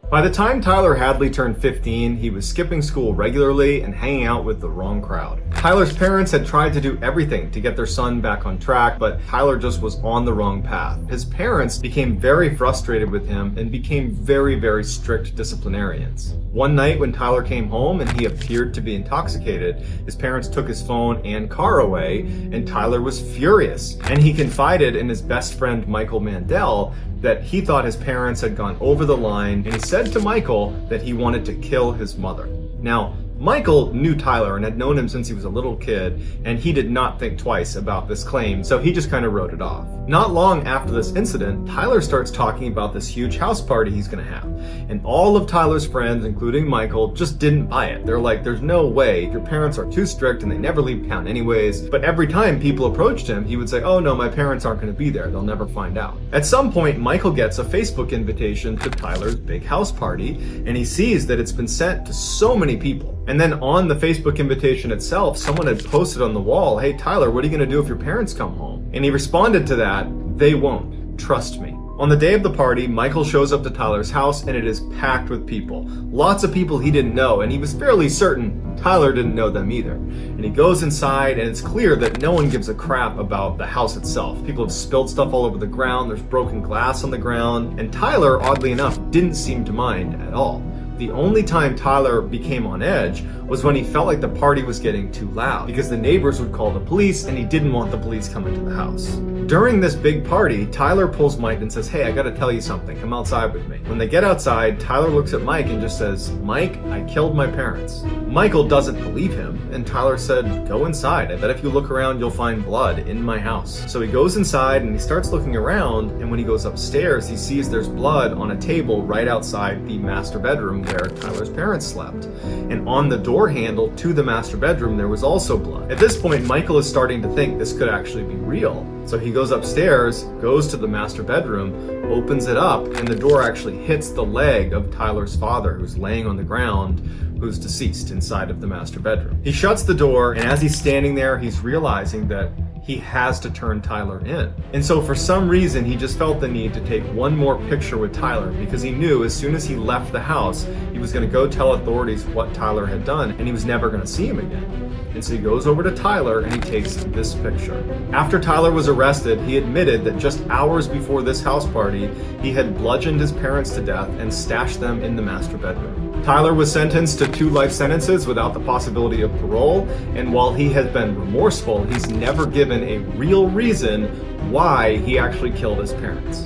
By the time Tyler Hadley turned 15, he was skipping school regularly and hanging out with the wrong crowd. Tyler's parents had tried to do everything to get their son back on track, but Tyler just was on the wrong path. His parents became very frustrated with him and became very strict disciplinarians. One night when Tyler came home and he appeared to be intoxicated, his parents took his phone and car away, and Tyler was furious. And he confided in his best friend Michael Mandel that he thought his parents had gone over the line, and he said to Michael that he wanted to kill his mother. Now, Michael knew Tyler and had known him since he was a little kid, and he did not think twice about this claim, so he just kind of wrote it off. Not long after this incident, Tyler starts talking about this huge house party he's gonna have. And all of Tyler's friends, including Michael, just didn't buy it. They're like, there's no way, your parents are too strict and they never leave town anyways. But every time people approached him, he would say, oh no, my parents aren't gonna be there, they'll never find out. At some point, Michael gets a Facebook invitation to Tyler's big house party, and he sees that it's been sent to so many people. And then on the Facebook invitation itself, someone had posted on the wall, hey Tyler, what are you gonna do if your parents come home? And he responded to that, they won't, trust me. On the day of the party, Michael shows up to Tyler's house and it is packed with people. Lots of people he didn't know, and he was fairly certain Tyler didn't know them either. And he goes inside and it's clear that no one gives a crap about the house itself. People have spilled stuff all over the ground, there's broken glass on the ground, and Tyler, oddly enough, didn't seem to mind at all. The only time Tyler became on edge was when he felt like the party was getting too loud, because the neighbors would call the police and he didn't want the police coming to the house. During this big party, Tyler pulls Mike and says, hey, I gotta tell you something, come outside with me. When they get outside, Tyler looks at Mike and just says, Mike, I killed my parents. Michael doesn't believe him, and Tyler said, go inside. I bet if you look around, you'll find blood in my house. So he goes inside and he starts looking around, and when he goes upstairs, he sees there's blood on a table right outside the master bedroom where Tyler's parents slept. And on the door handle to the master bedroom, there was also blood. At this point, Michael is starting to think this could actually be real. So he goes upstairs, goes to the master bedroom, opens it up, and the door actually hits the leg of Tyler's father, who's laying on the ground, who's deceased inside of the master bedroom. He shuts the door, and as he's standing there, he's realizing that he has to turn Tyler in. And so for some reason, he just felt the need to take one more picture with Tyler, because he knew as soon as he left the house, he was gonna go tell authorities what Tyler had done, and he was never gonna see him again. And so he goes over to Tyler and he takes this picture. After Tyler was arrested, he admitted that just hours before this house party, he had bludgeoned his parents to death and stashed them in the master bedroom. Tyler was sentenced to 2 life sentences without the possibility of parole, and while he has been remorseful, he's never given a real reason why he actually killed his parents.